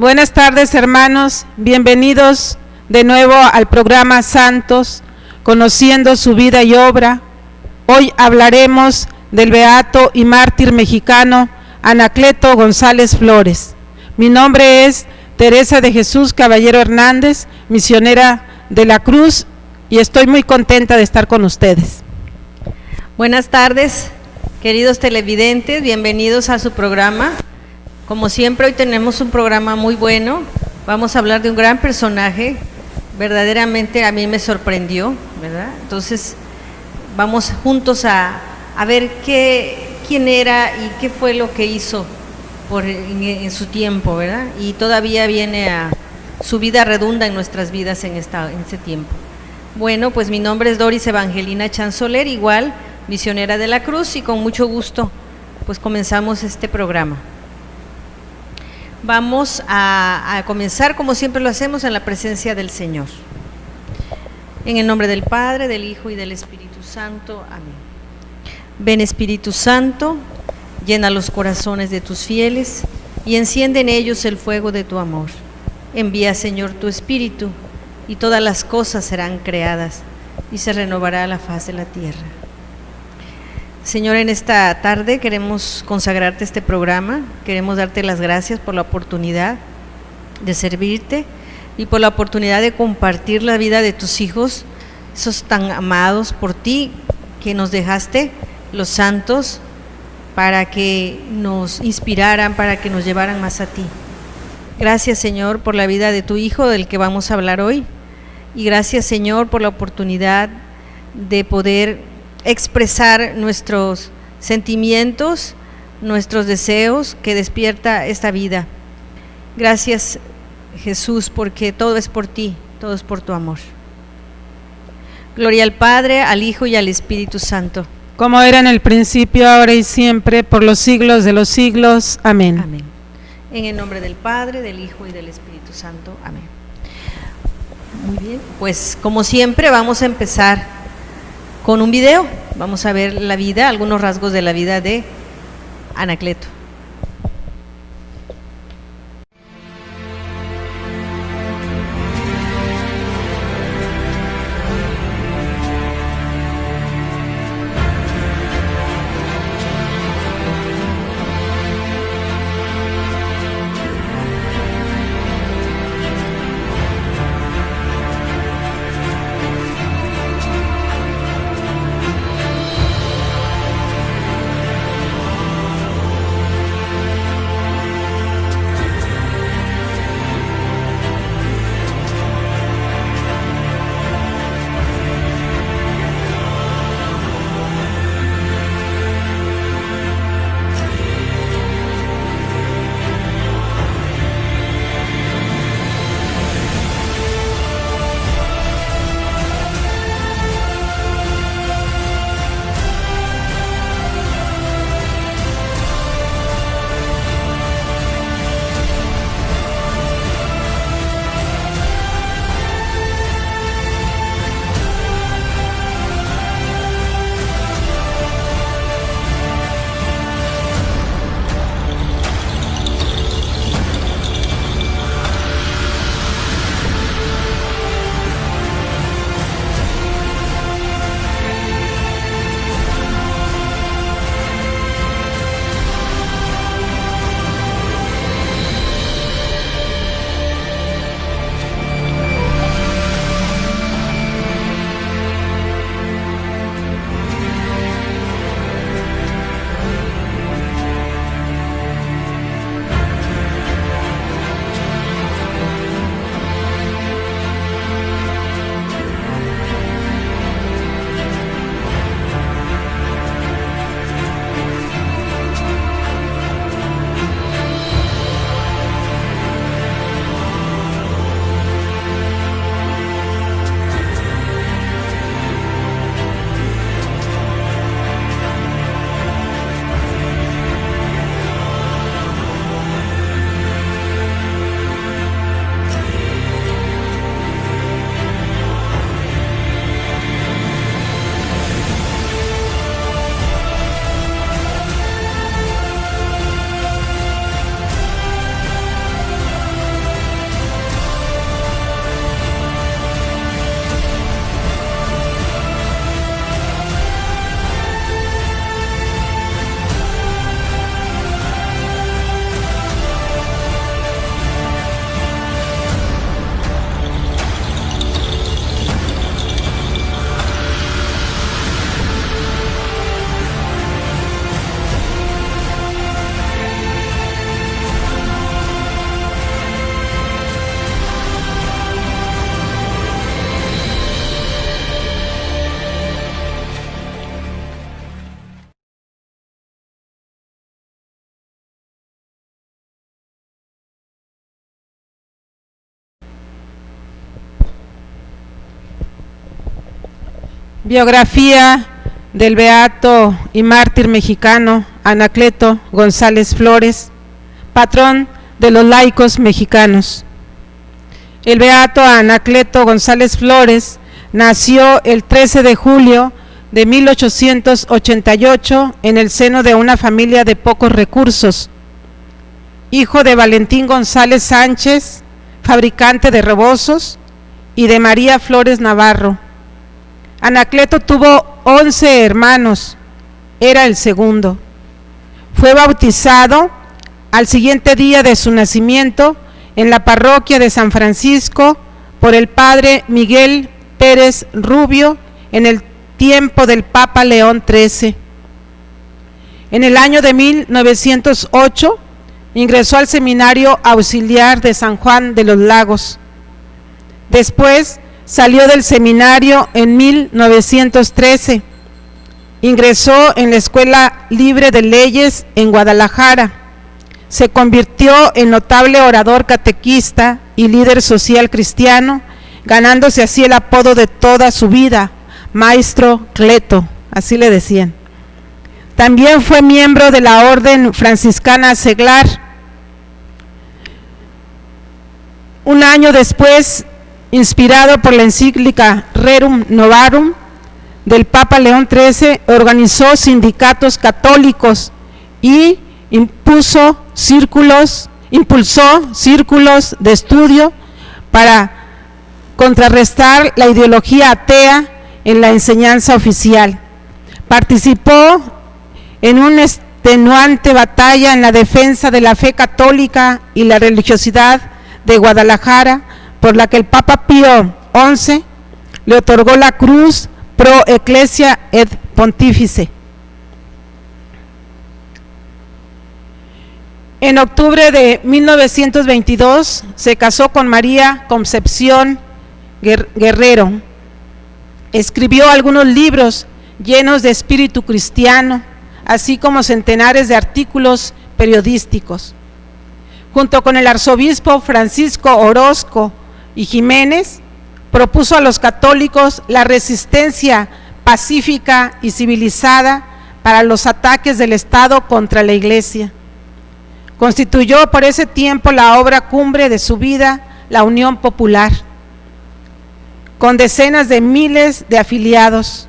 Buenas tardes, hermanos, bienvenidos de nuevo al programa Santos, conociendo su vida y obra. Hoy hablaremos del beato y mártir mexicano Anacleto González Flores. Mi nombre es Teresa de Jesús Caballero Hernández, misionera de la Cruz, y estoy muy contenta de estar con ustedes. Buenas tardes, queridos televidentes, bienvenidos a su programa. Como siempre, hoy tenemos un programa muy bueno. Vamos a hablar de un gran personaje, verdaderamente a mí me sorprendió, ¿verdad? Entonces, vamos juntos a ver quién era y qué fue lo que hizo en su tiempo, ¿verdad? Y todavía su vida redunda en nuestras vidas en ese tiempo. Bueno, pues mi nombre es Doris Evangelina Chansoler, igual misionera de la Cruz, y con mucho gusto pues comenzamos este programa. Vamos a comenzar como siempre lo hacemos en la presencia del Señor. En el nombre del Padre, del Hijo y del Espíritu Santo. Amén. Ven, Espíritu Santo, llena los corazones de tus fieles y enciende en ellos el fuego de tu amor. Envía, Señor, tu Espíritu, y todas las cosas serán creadas y se renovará la faz de la tierra. Señor, en esta tarde queremos consagrarte este programa, queremos darte las gracias por la oportunidad de servirte y por la oportunidad de compartir la vida de tus hijos, esos tan amados por ti que nos dejaste, los santos, para que nos inspiraran, para que nos llevaran más a ti. Gracias, Señor, por la vida de tu Hijo, del que vamos a hablar hoy, y gracias, Señor, por la oportunidad de poder expresar nuestros sentimientos, nuestros deseos que despierta esta vida. Gracias, Jesús, porque todo es por ti, todo es por tu amor. Gloria al Padre, al Hijo y al Espíritu Santo. Como era en el principio, ahora y siempre, por los siglos de los siglos. Amén. Amén. En el nombre del Padre, del Hijo y del Espíritu Santo. Amén. Muy bien, pues como siempre vamos a empezar con un video. Vamos a ver la vida, algunos rasgos de la vida de Anacleto. Biografía del beato y mártir mexicano Anacleto González Flores, patrón de los laicos mexicanos. El beato Anacleto González Flores nació el 13 de julio de 1888 en el seno de una familia de pocos recursos, hijo de Valentín González Sánchez, fabricante de rebozos, y de María Flores Navarro. Anacleto tuvo 11 hermanos, era el segundo. Fue bautizado al siguiente día de su nacimiento en la parroquia de San Francisco por el padre Miguel Pérez Rubio en el tiempo del Papa León XIII. En el año de 1908 ingresó al Seminario Auxiliar de San Juan de los Lagos. Después salió del seminario en 1913. Ingresó en la Escuela Libre de Leyes en Guadalajara. Se convirtió en notable orador catequista y líder social cristiano, ganándose así el apodo de toda su vida, Maestro Cleto, así le decían. También fue miembro de la Orden Franciscana Seglar. Un año después, inspirado por la encíclica Rerum Novarum del Papa León XIII, organizó sindicatos católicos y impulsó círculos de estudio para contrarrestar la ideología atea en la enseñanza oficial. Participó en una extenuante batalla en la defensa de la fe católica y la religiosidad de Guadalajara, por la que el Papa Pío XI le otorgó la cruz Pro Ecclesia et Pontifice. En octubre de 1922 se casó con María Concepción Guerrero. Escribió algunos libros llenos de espíritu cristiano, así como centenares de artículos periodísticos. Junto con el arzobispo Francisco Orozco y Jiménez, propuso a los católicos la resistencia pacífica y civilizada para los ataques del Estado contra la Iglesia. Constituyó por ese tiempo la obra cumbre de su vida, la Unión Popular, con decenas de miles de afiliados.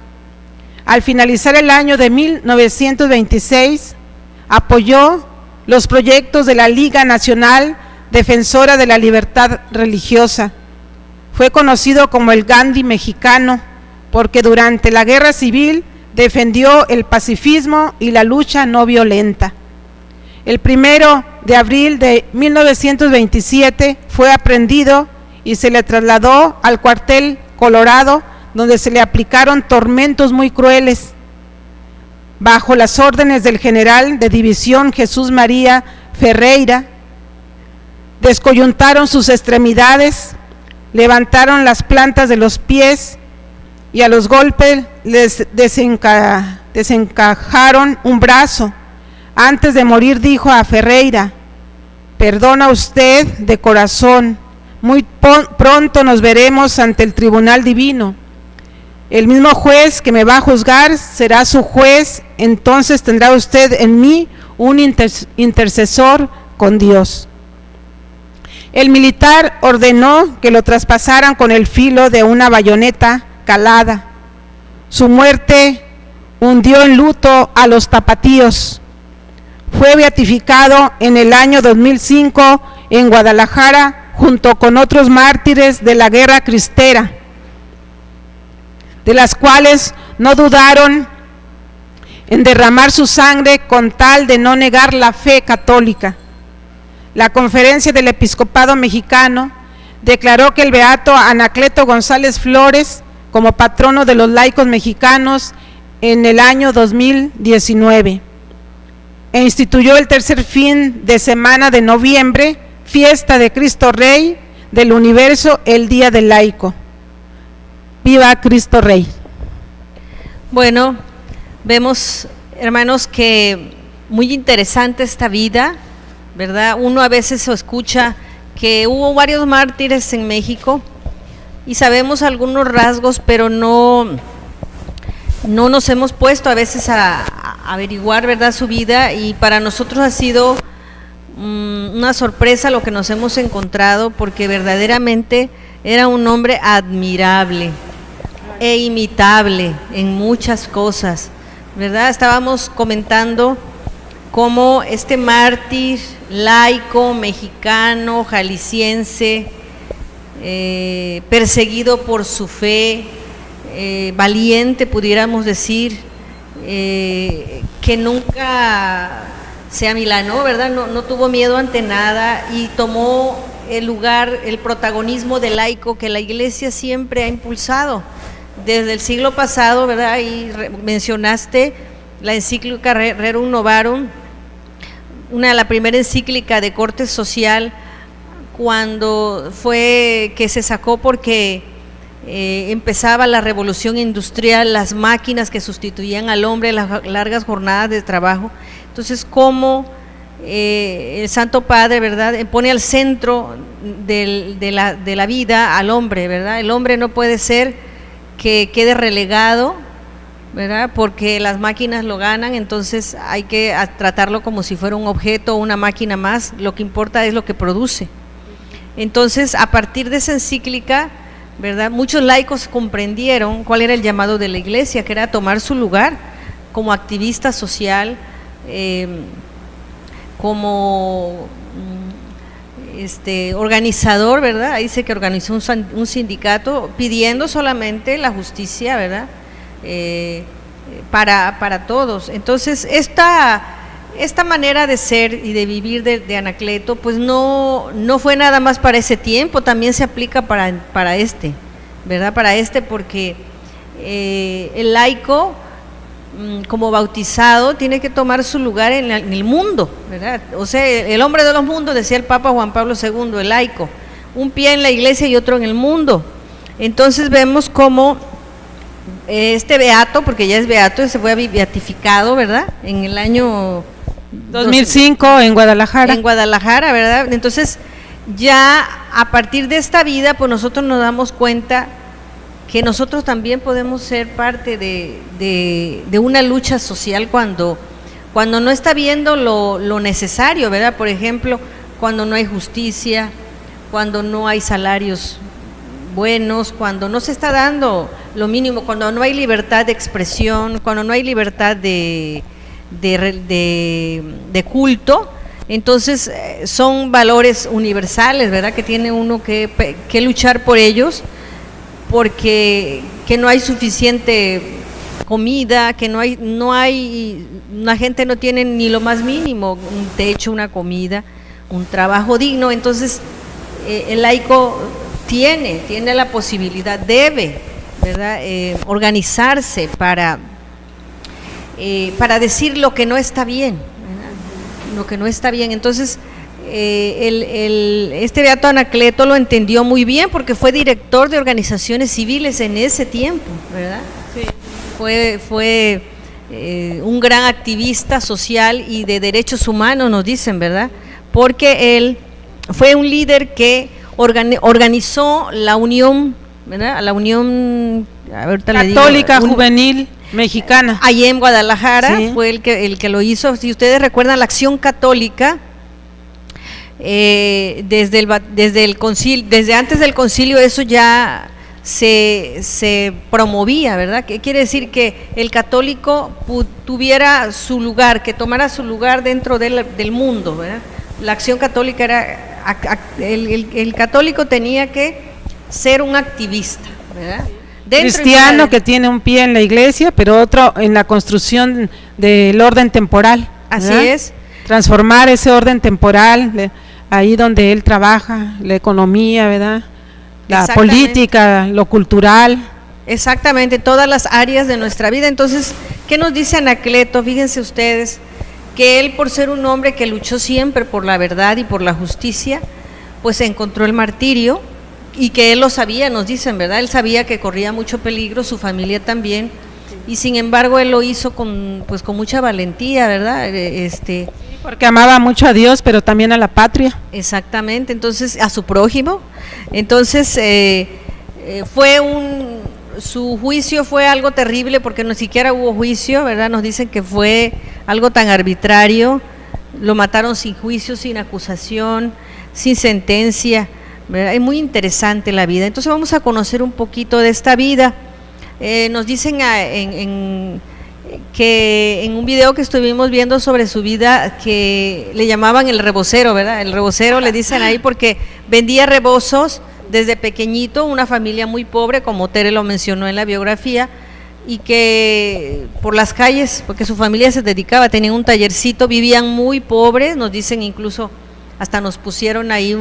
Al finalizar el año de 1926, apoyó los proyectos de la Liga Nacional Defensora de la Libertad Religiosa. Fue conocido como el Gandhi mexicano porque durante la Guerra Civil defendió el pacifismo y la lucha no violenta. El 1 de abril de 1927 fue aprehendido y se le trasladó al cuartel Colorado, donde se le aplicaron tormentos muy crueles. Bajo las órdenes del general de división Jesús María Ferreira, descoyuntaron sus extremidades, levantaron las plantas de los pies y a los golpes les desencajaron un brazo. Antes de morir dijo a Ferreira: perdona usted de corazón, muy pronto nos veremos ante el tribunal divino. El mismo juez que me va a juzgar será su juez, entonces tendrá usted en mí un intercesor con Dios. El militar ordenó que lo traspasaran con el filo de una bayoneta calada. Su muerte hundió en luto a los tapatíos. Fue beatificado en el año 2005 en Guadalajara junto con otros mártires de la guerra cristera, de las cuales no dudaron en derramar su sangre con tal de no negar la fe católica. La Conferencia del Episcopado Mexicano declaró que el beato Anacleto González Flores como patrono de los laicos mexicanos en el año 2019 e instituyó el tercer fin de semana de noviembre, fiesta de Cristo Rey del universo, el Día del Laico. ¡Viva Cristo Rey! Bueno, vemos, hermanos, que muy interesante esta vida, ¿verdad? Uno a veces escucha que hubo varios mártires en México y sabemos algunos rasgos, pero no no nos hemos puesto a veces a averiguar, ¿verdad?, su vida, y para nosotros ha sido una sorpresa lo que nos hemos encontrado, porque verdaderamente era un hombre admirable e imitable en muchas cosas, ¿verdad? Estábamos comentando cómo este mártir laico, mexicano, jalisciense, perseguido por su fe, valiente, pudiéramos decir, que nunca se amilanó, ¿verdad? No tuvo miedo ante nada y tomó el lugar, el protagonismo del laico que la Iglesia siempre ha impulsado desde el siglo pasado, ¿verdad? Y mencionaste la encíclica Rerum Novarum, la primera encíclica de corte social, cuando fue que se sacó porque empezaba la revolución industrial, las máquinas que sustituían al hombre, las largas jornadas de trabajo. Entonces, cómo el Santo Padre, ¿verdad?, pone al centro de la vida al hombre, ¿verdad? El hombre no puede ser que quede relegado, ¿verdad?, porque las máquinas lo ganan, entonces hay que tratarlo como si fuera un objeto o una máquina más. Lo que importa es lo que produce. Entonces, a partir de esa encíclica, ¿verdad?, muchos laicos comprendieron cuál era el llamado de la Iglesia, que era tomar su lugar como activista social, como organizador, ¿verdad? Ahí dice que organizó un sindicato pidiendo solamente la justicia, ¿verdad?, para todos. Entonces, esta manera de ser y de vivir de Anacleto, pues no fue nada más para ese tiempo, también se aplica para este, ¿verdad? Para este, porque el laico, como bautizado, tiene que tomar su lugar en el mundo, ¿verdad? O sea, el hombre de los mundos, decía el Papa Juan Pablo II, el laico, un pie en la Iglesia y otro en el mundo. Entonces vemos cómo este beato, porque ya es beato, se fue beatificado, ¿verdad?, en el año 2005 en Guadalajara. En Guadalajara, ¿verdad? Entonces, ya a partir de esta vida, pues nosotros nos damos cuenta que nosotros también podemos ser parte de una lucha social cuando no está viendo lo necesario, ¿verdad? Por ejemplo, cuando no hay justicia, cuando no hay salarios buenos, cuando no se está dando lo mínimo, cuando no hay libertad de expresión, cuando no hay libertad de culto. Entonces son valores universales, ¿verdad?, que tiene uno que luchar por ellos, porque que no hay suficiente comida, que la gente no tiene ni lo más mínimo, un techo, una comida, un trabajo digno. Entonces el laico tiene la posibilidad, debe, ¿verdad?, organizarse para decir lo que no está bien, ¿verdad?, lo que no está bien. Entonces este beato Anacleto lo entendió muy bien, porque fue director de organizaciones civiles en ese tiempo, ¿verdad? Sí. Fue un gran activista social y de derechos humanos, nos dicen, ¿verdad?, porque él fue un líder que organizó la unión, ¿verdad?, la unión católica juvenil mexicana, allí en Guadalajara. Sí. Fue el que lo hizo. Si ustedes recuerdan, la Acción Católica, desde el concilio, desde antes del concilio, eso ya se promovía, ¿verdad? ¿Qué quiere decir? Que el católico tuviera su lugar, que tomara su lugar dentro del mundo, ¿verdad? La Acción Católica era, el católico tenía que ser un activista, ¿verdad? Cristiano que tiene un pie en la Iglesia, pero otro en la construcción del orden temporal, ¿verdad? Así es. Transformar ese orden temporal ahí donde él trabaja, la economía, ¿verdad?, la política, lo cultural. Exactamente, todas las áreas de nuestra vida. Entonces, ¿qué nos dice Anacleto? Fíjense ustedes que él, por ser un hombre que luchó siempre por la verdad y por la justicia, pues encontró el martirio, y que él lo sabía, nos dicen, ¿verdad? Él sabía que corría mucho peligro, su familia también, y sin embargo él lo hizo con mucha valentía, ¿verdad? Porque amaba mucho a Dios, pero también a la patria. Exactamente, entonces a su prójimo. Entonces fue su juicio fue algo terrible porque no siquiera hubo juicio, ¿verdad? Nos dicen que fue algo tan arbitrario, lo mataron sin juicio, sin acusación, sin sentencia, ¿verdad? Es muy interesante la vida. Entonces vamos a conocer un poquito de esta vida. Nos dicen que en un video que estuvimos viendo sobre su vida, que le llamaban el rebocero, ¿verdad? El rebocero le dicen ahí porque vendía rebozos desde pequeñito, una familia muy pobre, como Tere lo mencionó en la biografía, y que por las calles, porque su familia se dedicaba, tenían un tallercito, vivían muy pobres, nos dicen incluso, hasta nos pusieron ahí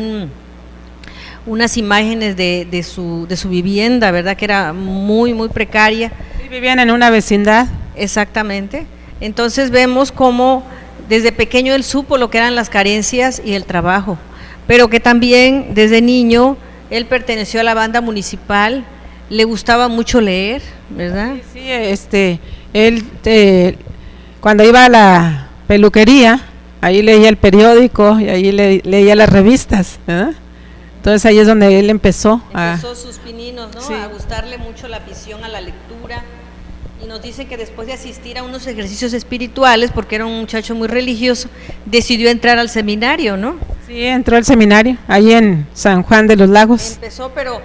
unas imágenes de su vivienda, ¿verdad? Que era muy, muy precaria. Sí, vivían en una vecindad. Exactamente. Entonces vemos cómo desde pequeño él supo lo que eran las carencias y el trabajo, pero que también desde niño él perteneció a la banda municipal, le gustaba mucho leer, ¿verdad? Sí, él cuando iba a la peluquería, ahí leía el periódico y ahí leía las revistas, ¿verdad? Entonces ahí es donde él empezó sus pininos, ¿no? Sí. A gustarle mucho la afición a la lectura. Y nos dice que después de asistir a unos ejercicios espirituales, porque era un muchacho muy religioso, decidió entrar al seminario, ¿no? Sí, entró al seminario, ahí en San Juan de los Lagos. Empezó, pero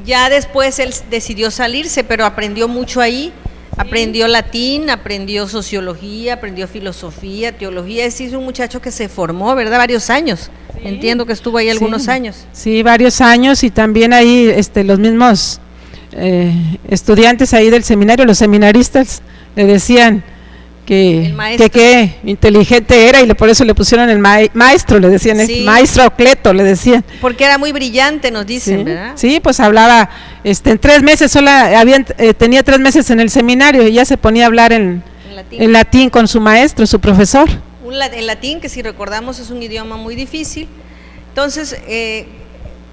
ya después él decidió salirse, pero aprendió mucho ahí, sí. Aprendió latín, aprendió sociología, aprendió filosofía, teología. Es un muchacho que se formó, ¿verdad? Varios años, sí. Entiendo que estuvo ahí algunos años. Sí, varios años, y también ahí los mismos estudiantes ahí del seminario, los seminaristas, le decían que qué inteligente era, y por eso le pusieron el maestro, le decían, sí. Maestro Cleto, le decían. Porque era muy brillante, nos dicen, sí, ¿verdad? Sí, pues hablaba, en 3 meses, tenía 3 meses en el seminario y ya se ponía a hablar en latín con su maestro, su profesor. El latín, que si recordamos es un idioma muy difícil. Entonces,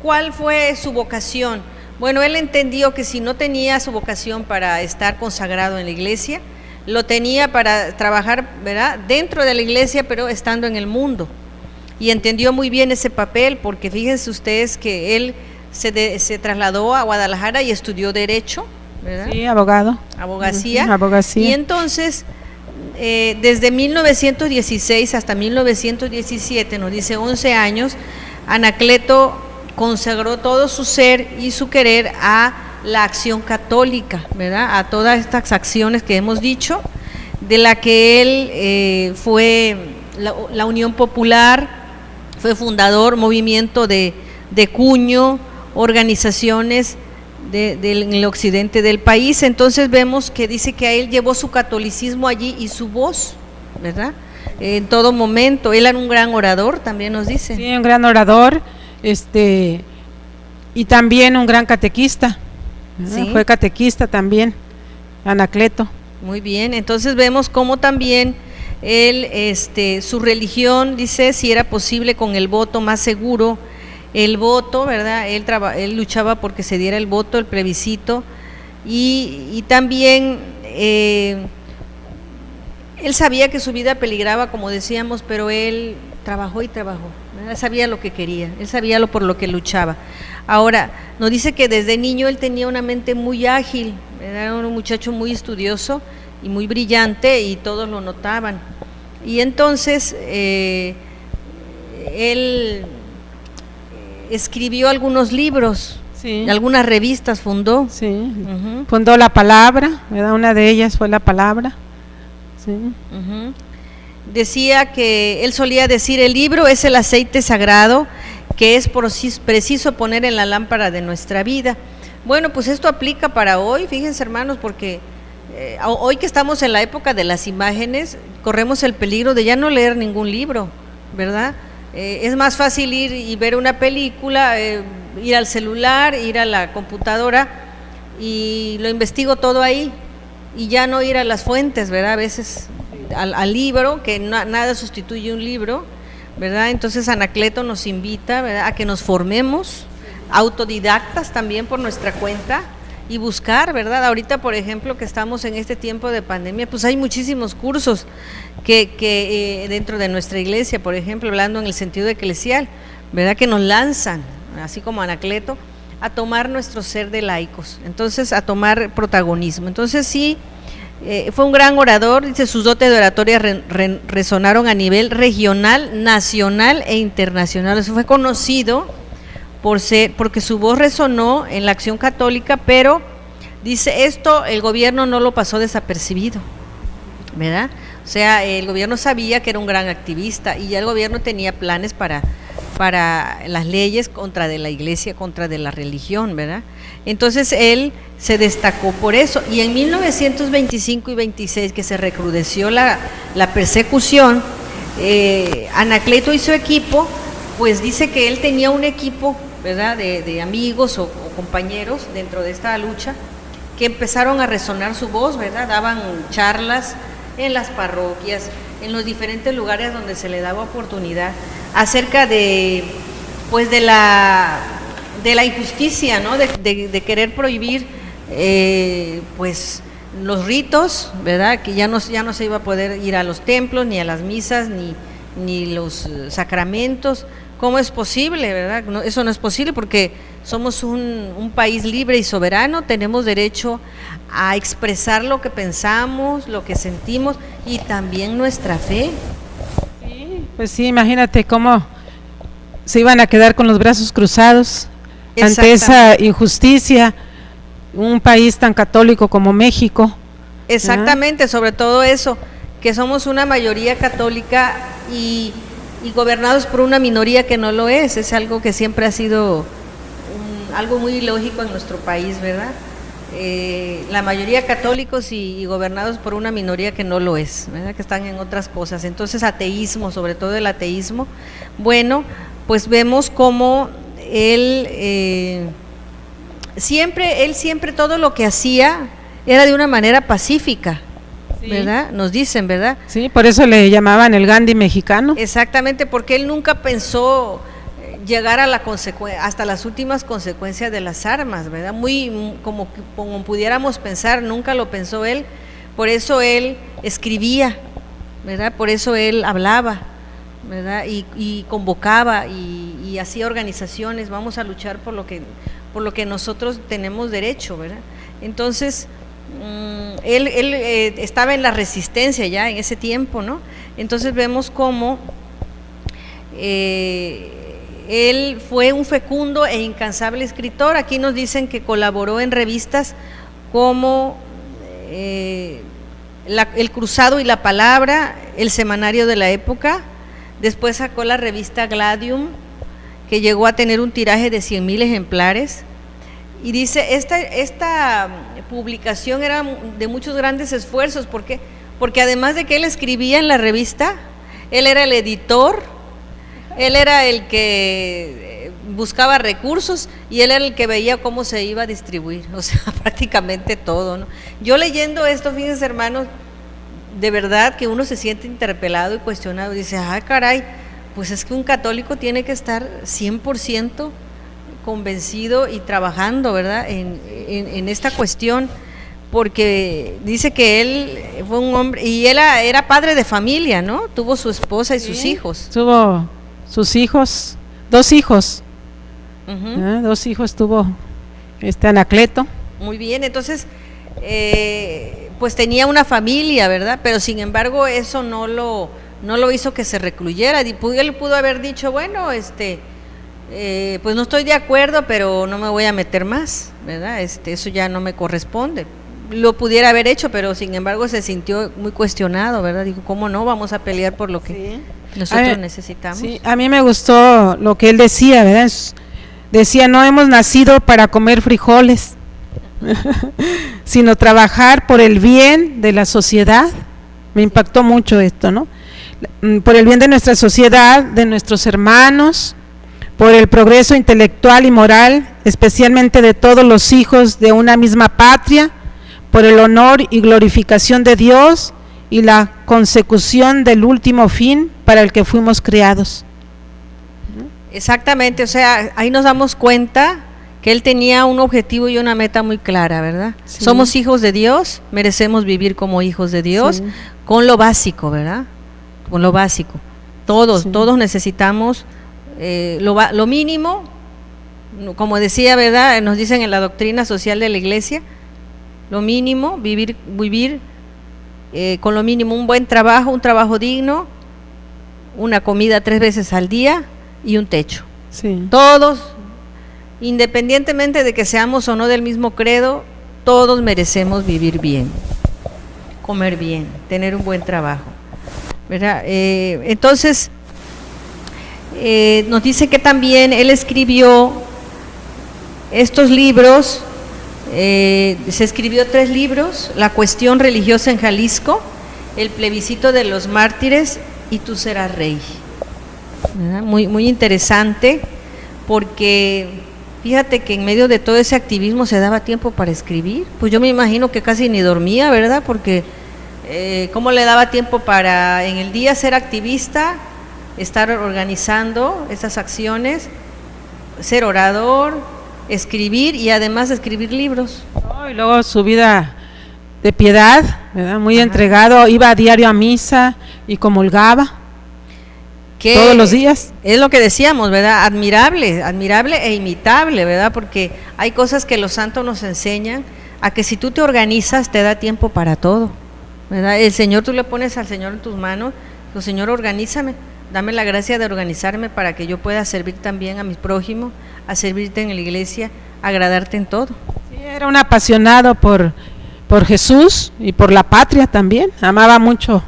¿cuál fue su vocación? Bueno, él entendió que si no tenía su vocación para estar consagrado en la iglesia, lo tenía para trabajar, ¿verdad?, dentro de la iglesia, pero estando en el mundo. Y entendió muy bien ese papel, porque fíjense ustedes que él se trasladó a Guadalajara y estudió Derecho, ¿verdad? Sí, abogado. Abogacía. Abogacía. Y entonces, desde 1916 hasta 1917, nos dice 11 años, Anacleto consagró todo su ser y su querer a la acción católica, ¿verdad? A todas estas acciones que hemos dicho, de la que él fue la Unión Popular, fue fundador, movimiento de cuño, organizaciones en el occidente del país. Entonces vemos que dice que a él llevó su catolicismo allí y su voz, ¿verdad? En todo momento. Él era un gran orador, también nos dice. Sí, un gran orador, y también un gran catequista. ¿Sí? Fue catequista también, Anacleto. Muy bien, entonces vemos cómo también él, su religión, dice, si era posible con el voto más seguro, el voto, ¿verdad? Él luchaba porque se diera el voto, el plebiscito, y también él sabía que su vida peligraba, como decíamos, pero él trabajó y trabajó, ¿verdad? Sabía lo que quería, él sabía por lo que luchaba. Ahora, nos dice que desde niño él tenía una mente muy ágil, era un muchacho muy estudioso y muy brillante, y todos lo notaban. Y entonces él escribió algunos libros, sí. Algunas revistas fundó. Sí. Uh-huh. Fundó La Palabra, ¿verdad? Una de ellas fue La Palabra. Sí. Uh-huh. Decía que él solía decir: el libro es el aceite sagrado que es preciso poner en la lámpara de nuestra vida. Bueno, pues esto aplica para hoy, fíjense, hermanos, porque hoy que estamos en la época de las imágenes, corremos el peligro de ya no leer ningún libro, ¿verdad? Es más fácil ir y ver una película, ir al celular, ir a la computadora, y lo investigo todo ahí, y ya no ir a las fuentes, ¿verdad? A veces al libro, que nada sustituye un libro, ¿verdad? Entonces Anacleto nos invita, ¿verdad?, a que nos formemos, autodidactas también por nuestra cuenta, y buscar, ¿verdad? Ahorita, por ejemplo, que estamos en este tiempo de pandemia, pues hay muchísimos cursos que dentro de nuestra iglesia, por ejemplo, hablando en el sentido eclesial, ¿verdad?, que nos lanzan, así como Anacleto, a tomar nuestro ser de laicos, entonces a tomar protagonismo. Entonces sí, fue un gran orador, dice, sus dotes de oratoria resonaron a nivel regional, nacional e internacional. Eso fue conocido porque su voz resonó en la acción católica, pero dice esto, el gobierno no lo pasó desapercibido, ¿verdad? O sea, el gobierno sabía que era un gran activista y ya el gobierno tenía planes para las leyes contra de la iglesia, contra de la religión, ¿verdad? Entonces él se destacó por eso, y en 1925 y 26, que se recrudeció la persecución, Anacleto y su equipo, pues dice que él tenía un equipo, ¿verdad?, de amigos o compañeros dentro de esta lucha, que empezaron a resonar su voz, ¿verdad? Daban charlas en las parroquias, en los diferentes lugares donde se le daba oportunidad, acerca de, pues, de la injusticia, ¿no?, de querer prohibir, pues, los ritos, ¿verdad?, que ya no se iba a poder ir a los templos, ni a las misas, ni los sacramentos. ¿Cómo es posible, verdad? No, eso no es posible, porque somos un país libre y soberano, tenemos derecho a expresar lo que pensamos, lo que sentimos, y también nuestra fe. Sí, pues sí, imagínate cómo se iban a quedar con los brazos cruzados ante esa injusticia, un país tan católico como México. Exactamente, sobre todo eso, que somos una mayoría católica y gobernados por una minoría que no lo es algo que siempre ha sido algo muy ilógico en nuestro país, ¿verdad? La mayoría católicos y gobernados por una minoría que no lo es, ¿verdad?, que están en otras cosas. Entonces ateísmo, sobre todo el ateísmo. Bueno, pues vemos cómo él siempre todo lo que hacía era de una manera pacífica. Sí. ¿Verdad? Nos dicen, ¿verdad? Sí, por eso le llamaban el Gandhi mexicano. Exactamente, porque él nunca pensó llegar a hasta las últimas consecuencias de las armas, ¿verdad? Muy como pudiéramos pensar, nunca lo pensó él. Por eso él escribía, ¿verdad? Por eso él hablaba, ¿verdad? Y convocaba y hacía organizaciones. Vamos a luchar por lo que nosotros tenemos derecho, ¿verdad? Entonces él estaba en la resistencia ya en ese tiempo, ¿no? Entonces vemos cómo él fue un fecundo e incansable escritor. Aquí nos dicen que colaboró en revistas como El Cruzado y la Palabra, el semanario de la época. Después sacó la revista Gladium, que llegó a tener un tiraje de 100,000 ejemplares. Y dice, esta publicación era de muchos grandes esfuerzos, porque además de que él escribía en la revista, él era el editor, él era el que buscaba recursos y él era el que veía cómo se iba a distribuir, o sea, prácticamente todo, ¿no? Yo leyendo esto, fíjense, hermanos, de verdad que uno se siente interpelado y cuestionado, dice, caray, pues es que un católico tiene que estar 100% convencido y trabajando, ¿verdad?, en esta cuestión, porque dice que él fue un hombre, y él era padre de familia, ¿no? Tuvo su esposa y sus hijos. Tuvo sus hijos, 2 hijos. Uh-huh. 2 hijos tuvo Anacleto. Muy bien, entonces, pues tenía una familia, ¿verdad? Pero sin embargo eso no lo hizo que se recluyera. Él pudo haber dicho, bueno, pues no estoy de acuerdo, pero no me voy a meter más, ¿verdad? Eso ya no me corresponde. Lo pudiera haber hecho, pero sin embargo se sintió muy cuestionado, ¿verdad? Dijo, ¿cómo no? Vamos a pelear por lo que nosotros necesitamos. Sí, a mí me gustó lo que él decía, ¿verdad? Decía, no hemos nacido para comer frijoles, sino trabajar por el bien de la sociedad. Me impactó mucho esto, ¿no? Por el bien de nuestra sociedad, de nuestros hermanos, por el progreso intelectual y moral, especialmente de todos los hijos de una misma patria, por el honor y glorificación de Dios y la consecución del último fin para el que fuimos creados. Exactamente, o sea, ahí nos damos cuenta que él tenía un objetivo y una meta muy clara, ¿verdad? Sí. Somos hijos de Dios, merecemos vivir como hijos de Dios, sí, con lo básico, ¿verdad? Con lo básico. Todos necesitamos lo mínimo como decía, ¿verdad? Nos dicen en la doctrina social de la Iglesia, lo mínimo, vivir con lo mínimo, un buen trabajo, un trabajo digno, una comida 3 veces al día y un techo. Sí. Todos, independientemente de que seamos o no del mismo credo, todos merecemos vivir bien, comer bien, tener un buen trabajo, ¿verdad? Entonces, nos dice que también él escribió estos libros. Se escribió 3 libros: La cuestión religiosa en Jalisco, El plebiscito de los mártires y Tú serás rey. ¿Verdad? Muy interesante, porque fíjate que en medio de todo ese activismo se daba tiempo para escribir. Pues yo me imagino que casi ni dormía, ¿verdad? Porque ¿cómo le daba tiempo para en el día ser activista, estar organizando esas acciones, ser orador, escribir y además escribir libros? Oh, y luego su vida de piedad, ¿verdad? Muy entregado, iba a diario a misa y comulgaba todos los días. Es lo que decíamos, ¿verdad? Admirable e imitable, ¿verdad? Porque hay cosas que los santos nos enseñan, a que si tú te organizas te da tiempo para todo, ¿verdad? El Señor, tú le pones al Señor en tus manos, pues, Señor, organízame, dame la gracia de organizarme para que yo pueda servir también a mis prójimos, a servirte en la iglesia, agradarte en todo. Sí, era un apasionado por Jesús y por la patria también, amaba mucho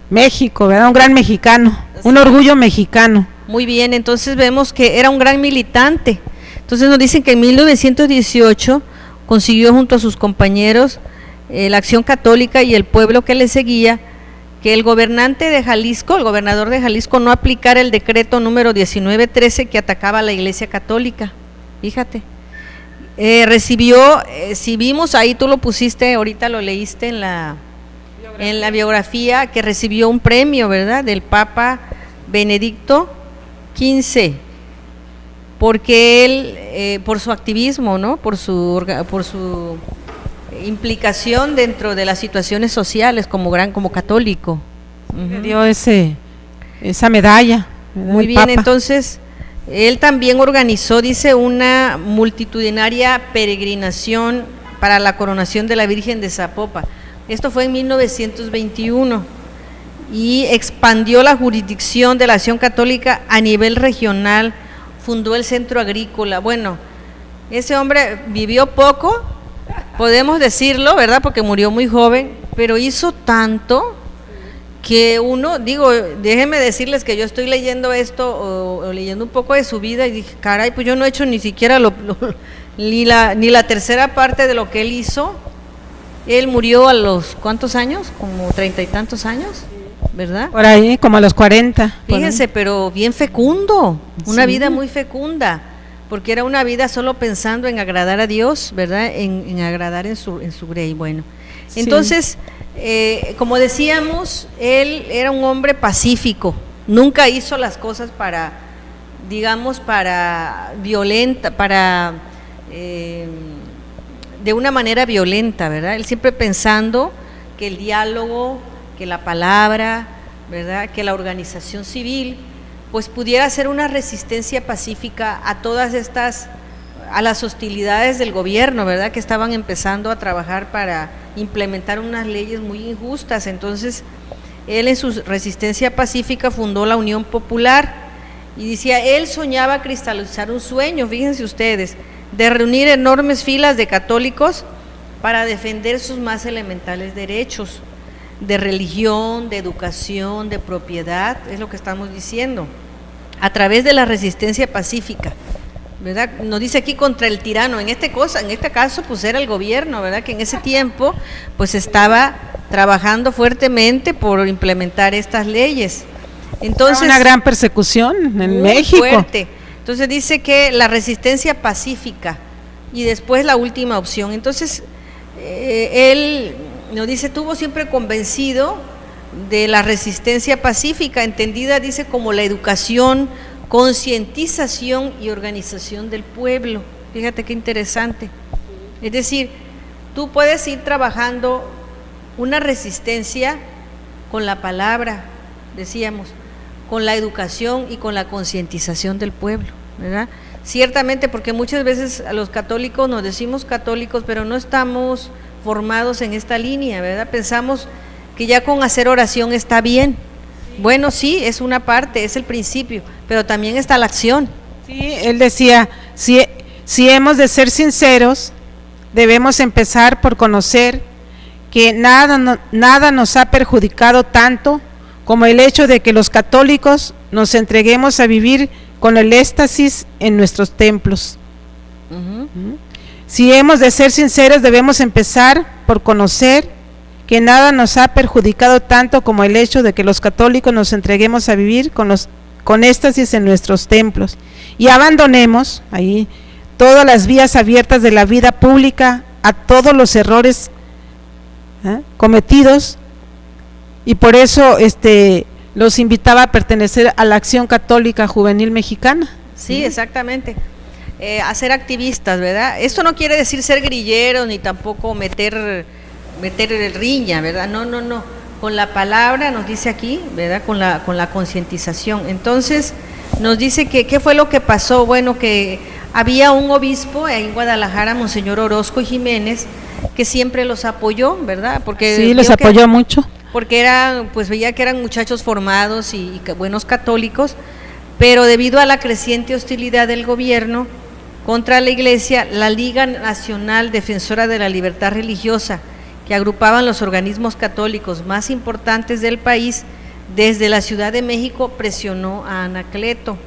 México, ¿verdad? Un gran mexicano, un orgullo mexicano. Muy bien, entonces vemos que era un gran militante. Entonces nos dicen que en 1918 consiguió junto a sus compañeros la Acción Católica y el pueblo que le seguía, que el gobernante de Jalisco, el gobernador de Jalisco, no aplicara el decreto número 1913 que atacaba a la Iglesia Católica. Fíjate, recibió, si vimos ahí, tú lo pusiste, ahorita lo leíste en la biografía, que recibió un premio, ¿verdad?, del Papa Benedicto XV, porque él, por su activismo, ¿no?, por su implicación dentro de las situaciones sociales como católico. Le dio esa medalla, ¿verdad? Muy bien, entonces él también organizó, dice, una multitudinaria peregrinación para la coronación de la Virgen de Zapopan. Esto fue en 1921 y expandió la jurisdicción de la Acción Católica a nivel regional, fundó el Centro Agrícola. Bueno, ese hombre vivió poco, podemos decirlo, ¿verdad?, porque murió muy joven, pero hizo tanto que uno, digo, déjenme decirles que yo estoy leyendo esto o leyendo un poco de su vida y dije, caray, pues yo no he hecho ni siquiera ni la tercera parte de lo que él hizo. Él murió a los, ¿cuántos años? Como 30 y tantos años, ¿verdad? Por ahí, como a los 40. Fíjense, pero bien fecundo, una vida muy fecunda, porque era una vida solo pensando en agradar a Dios, ¿verdad? En agradar en su grey. Bueno, entonces, como decíamos, él era un hombre pacífico, nunca hizo las cosas para, digamos, de una manera violenta, ¿verdad? Él siempre pensando que el diálogo, que la palabra, ¿verdad?, que la organización civil, pues pudiera ser una resistencia pacífica a todas a las hostilidades del gobierno, ¿verdad?, que estaban empezando a trabajar para implementar unas leyes muy injustas. Entonces, él en su resistencia pacífica fundó la Unión Popular y decía, él soñaba cristalizar un sueño, fíjense ustedes, de reunir enormes filas de católicos para defender sus más elementales derechos de religión, de educación, de propiedad, es lo que estamos diciendo, a través de la resistencia pacífica, ¿verdad? Nos dice aquí contra el tirano, en este caso pues era el gobierno, ¿verdad?, que en ese tiempo pues estaba trabajando fuertemente por implementar estas leyes. Entonces, una gran persecución en México. Fuerte. Entonces dice que la resistencia pacífica y después la última opción. Entonces él nos dice, estuvo siempre convencido de la resistencia pacífica, entendida, dice, como la educación, concientización y organización del pueblo. Fíjate qué interesante. Es decir, tú puedes ir trabajando una resistencia con la palabra, decíamos, con la educación y con la concientización del pueblo, ¿verdad? ciertamente, porque muchas veces a los católicos nos decimos católicos, pero no estamos formados en esta línea, ¿verdad? Pensamos que ya con hacer oración está bien. Bueno, sí, es una parte, es el principio, pero también está la acción. Sí, él decía, si hemos de ser sinceros, debemos empezar por conocer que nada nos ha perjudicado tanto como el hecho de que los católicos nos entreguemos a vivir con el éxtasis en nuestros templos. Si hemos de ser sinceros, debemos empezar por conocer que nada nos ha perjudicado tanto como el hecho de que los católicos nos entreguemos a vivir con éxtasis en nuestros templos y abandonemos ahí todas las vías abiertas de la vida pública a todos los errores cometidos, y por eso los invitaba a pertenecer a la Acción Católica Juvenil Mexicana. Sí, exactamente. A ser activistas, ¿verdad? Esto no quiere decir ser grilleros ni tampoco meter riña, ¿verdad? No. Con la palabra nos dice aquí, ¿verdad? Con la concientización. Entonces nos dice que qué fue lo que pasó. Bueno, que había un obispo en Guadalajara, Monseñor Orozco Jiménez, que siempre los apoyó, ¿verdad? Porque sí, los apoyó mucho. Porque veía que eran muchachos formados y buenos católicos, pero debido a la creciente hostilidad del gobierno contra la Iglesia, la Liga Nacional Defensora de la Libertad Religiosa, que agrupaban los organismos católicos más importantes del país, desde la Ciudad de México presionó a Anacleto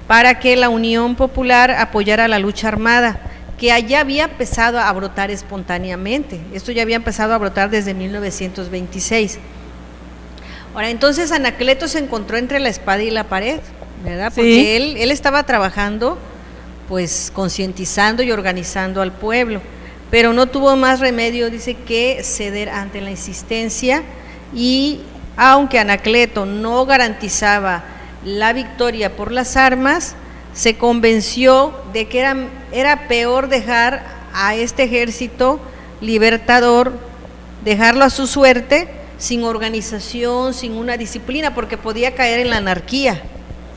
para que la Unión Popular apoyara la lucha armada, que allá había empezado a brotar espontáneamente. Esto ya había empezado a brotar desde 1926. Ahora, entonces Anacleto se encontró entre la espada y la pared, ¿verdad? Porque sí, él estaba trabajando, pues concientizando y organizando al pueblo, pero no tuvo más remedio, dice, que ceder ante la insistencia, y aunque Anacleto no garantizaba la victoria por las armas, se convenció de que era peor dejar a este ejército libertador, dejarlo a su suerte, sin organización, sin una disciplina, porque podía caer en la anarquía,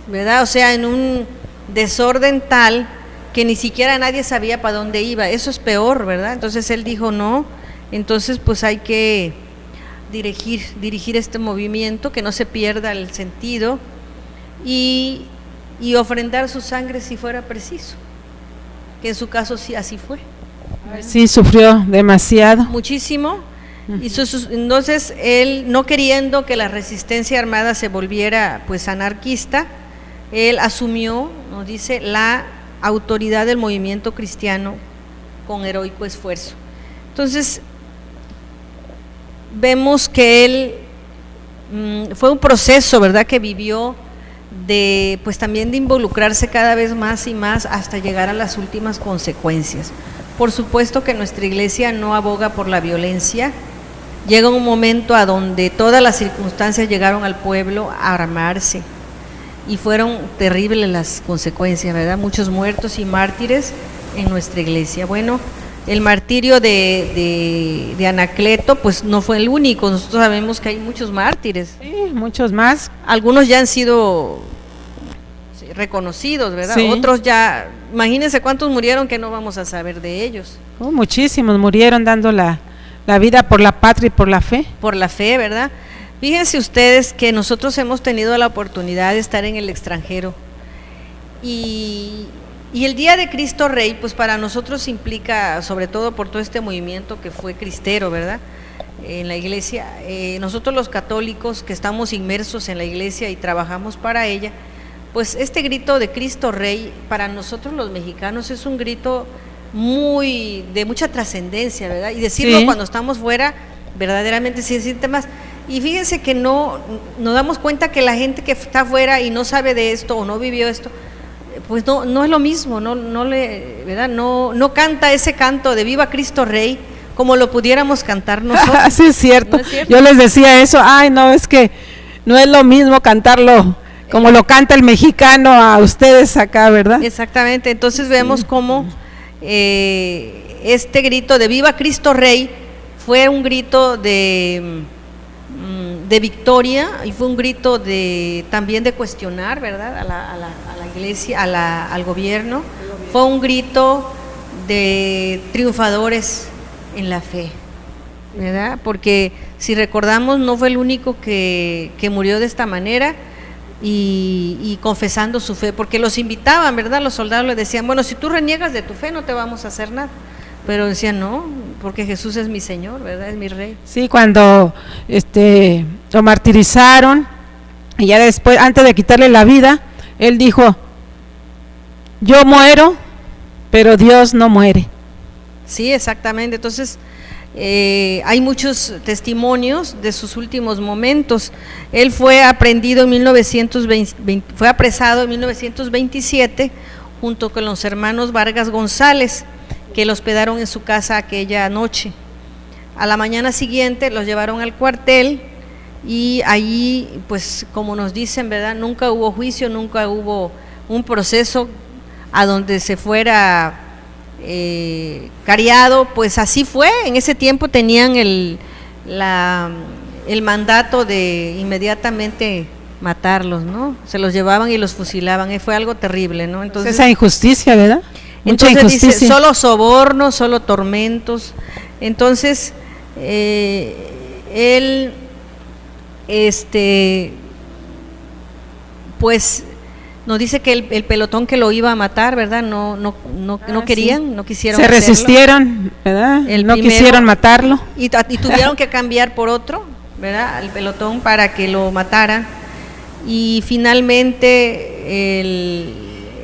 ¿verdad? O sea, en un desorden tal que ni siquiera nadie sabía para dónde iba. Eso es peor, ¿verdad? Entonces él dijo no, entonces pues hay que dirigir este movimiento, que no se pierda el sentido, y ofrendar su sangre si fuera preciso, que en su caso sí así fue. Sí, sufrió demasiado. Muchísimo. Y entonces él, no queriendo que la resistencia armada se volviera pues anarquista, él asumió, nos dice, la autoridad del movimiento cristiano con heroico esfuerzo. Entonces vemos que él fue un proceso, ¿verdad?, que vivió pues también de involucrarse cada vez más y más hasta llegar a las últimas consecuencias. Por supuesto que nuestra iglesia no aboga por la violencia. Llega un momento a donde todas las circunstancias llegaron al pueblo a armarse y fueron terribles las consecuencias, ¿verdad? Muchos muertos y mártires en nuestra iglesia. Bueno, el martirio de Anacleto pues no fue el único, nosotros sabemos que hay muchos mártires. Sí, muchos más. Algunos ya han sido reconocidos, ¿verdad? Sí. Otros ya, imagínense cuántos murieron que no vamos a saber de ellos. Muchísimos murieron dando la vida por la patria y por la fe. Por la fe, ¿verdad? Fíjense ustedes que nosotros hemos tenido la oportunidad de estar en el extranjero y el Día de Cristo Rey, pues para nosotros implica, sobre todo por todo este movimiento que fue cristero, ¿verdad?, en la iglesia. Nosotros los católicos que estamos inmersos en la iglesia y trabajamos para ella, pues este grito de Cristo Rey para nosotros los mexicanos es un grito de mucha trascendencia, ¿verdad? Y decirlo sí, cuando estamos fuera, verdaderamente se siente más. Y fíjense que no nos damos cuenta que la gente que está afuera y no sabe de esto o no vivió esto, pues no es lo mismo, ¿verdad? No canta ese canto de Viva Cristo Rey como lo pudiéramos cantar nosotros. Sí, es cierto. ¿No es cierto? Yo les decía eso, no, es que no es lo mismo cantarlo como lo canta el mexicano a ustedes acá, ¿verdad? Exactamente. Entonces vemos cómo este grito de Viva Cristo Rey fue un grito de victoria y fue un grito también de cuestionar, ¿verdad?, a la iglesia, al gobierno, fue un grito de triunfadores en la fe, ¿verdad? Porque si recordamos, no fue el único que murió de esta manera y confesando su fe, porque los invitaban, ¿verdad? Los soldados le decían, bueno, si tú reniegas de tu fe no te vamos a hacer nada, pero decían, no, porque Jesús es mi Señor, ¿verdad? Es mi Rey. Sí, cuando lo martirizaron y ya después, antes de quitarle la vida, él dijo, yo muero, pero Dios no muere. Sí, exactamente. Entonces, hay muchos testimonios de sus últimos momentos. Él fue apresado en 1927 junto con los hermanos Vargas González, que lo hospedaron en su casa aquella noche. A la mañana siguiente los llevaron al cuartel y allí, pues como nos dicen, ¿verdad? Nunca hubo juicio, nunca hubo un proceso a donde se fuera cariado, pues así fue. En ese tiempo tenían el mandato de inmediatamente matarlos, ¿no? Se los llevaban y los fusilaban, fue algo terrible, ¿no? Entonces, esa injusticia, ¿verdad? Mucha injusticia. Dice, solo sobornos, solo tormentos. Entonces, él, pues nos dice que el pelotón que lo iba a matar, ¿verdad? No querían, sí. No quisieron. Se resistieron, ¿verdad? No quisieron matarlo. Y tuvieron que cambiar por otro, ¿verdad? El pelotón para que lo mataran. Y finalmente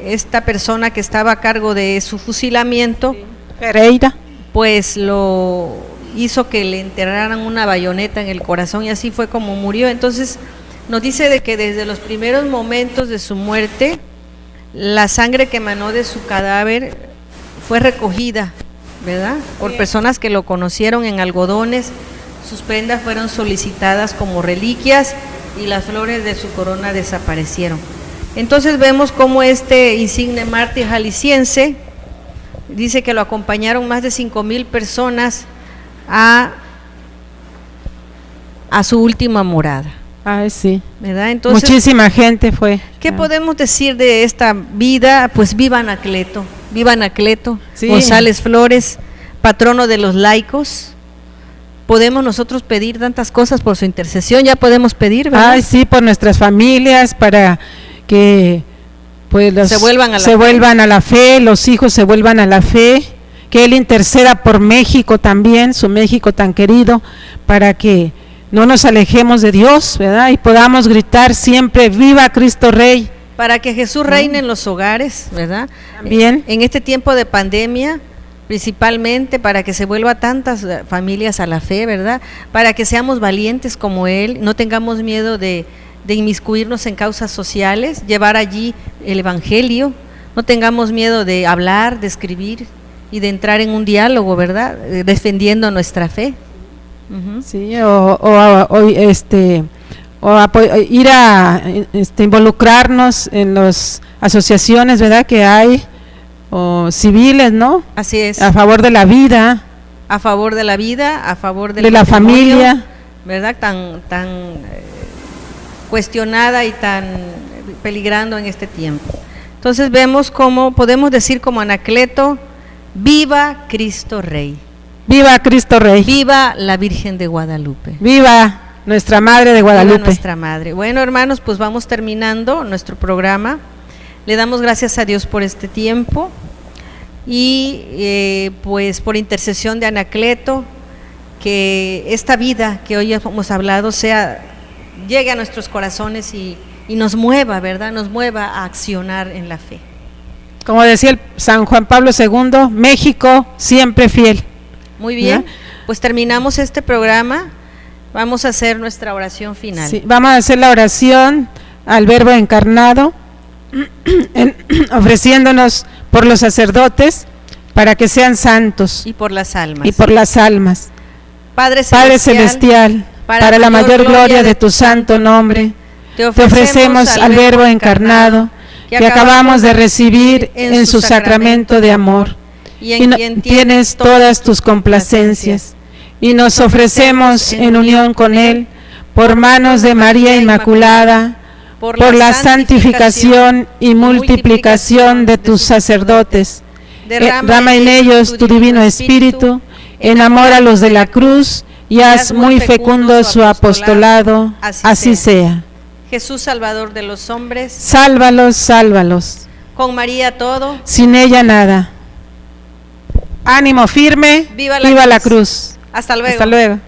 esta persona que estaba a cargo de su fusilamiento, sí. Pereira, pues lo hizo que le enterraran una bayoneta en el corazón y así fue como murió. Entonces nos dice de que desde los primeros momentos de su muerte, la sangre que emanó de su cadáver fue recogida, ¿verdad? Por personas que lo conocieron en algodones. Sus prendas fueron solicitadas como reliquias y las flores de su corona desaparecieron. Entonces vemos cómo este insigne mártir jalisciense, dice que lo acompañaron más de 5,000 personas a su última morada. Ay, sí. ¿Verdad? Entonces, muchísima gente fue. ¿Qué podemos decir de esta vida? Pues viva Anacleto, sí. González Flores, patrono de los laicos. Podemos nosotros pedir tantas cosas por su intercesión, ya podemos pedir, ¿verdad? Ay, sí, por nuestras familias, para que pues se vuelvan a la fe, los hijos se vuelvan a la fe, que él interceda por México también, su México tan querido, para que no nos alejemos de Dios, ¿verdad? Y podamos gritar siempre, ¡viva Cristo Rey! Para que Jesús reine en los hogares, ¿verdad? También. En este tiempo de pandemia, principalmente para que se vuelva tantas familias a la fe, ¿verdad? Para que seamos valientes como Él, no tengamos miedo de inmiscuirnos en causas sociales, llevar allí el Evangelio, no tengamos miedo de hablar, de escribir y de entrar en un diálogo, ¿verdad? Defendiendo nuestra fe. Uh-huh. Sí, ir a involucrarnos en las asociaciones, ¿verdad? Que hay, o civiles, ¿no? Así es. A favor de la vida. A favor de la vida, a favor de la familia, ¿verdad? Tan cuestionada y tan peligrando en este tiempo. Entonces vemos cómo podemos decir como Anacleto, viva Cristo Rey. Viva Cristo Rey. Viva la Virgen de Guadalupe. Viva nuestra Madre de Guadalupe. Viva nuestra Madre. Bueno, hermanos, pues vamos terminando nuestro programa. Le damos gracias a Dios por este tiempo y pues por intercesión de Anacleto, que esta vida que hoy hemos hablado llegue a nuestros corazones y nos mueva, ¿verdad? Nos mueva a accionar en la fe. Como decía el San Juan Pablo II, México siempre fiel. Muy bien, pues terminamos este programa, vamos a hacer nuestra oración final. Sí, vamos a hacer la oración al Verbo encarnado, ofreciéndonos por los sacerdotes para que sean santos. Y por las almas. Y por las almas. Padre Celestial, para la mayor gloria de tu santo nombre, te ofrecemos al Verbo encarnado que acabamos de recibir en su sacramento de amor. Y en quien tienes todas tus complacencias, y nos ofrecemos en unión con él, por manos de María Inmaculada, por la santificación y multiplicación de tus sacerdotes. Derrama en ellos tu divino espíritu, enamora a los de la cruz y haz muy fecundo su apostolado. Así sea. Jesús, Salvador de los hombres, sálvalos, sálvalos. Con María todo, sin ella nada. Ánimo firme, viva la cruz. Hasta luego. Hasta luego.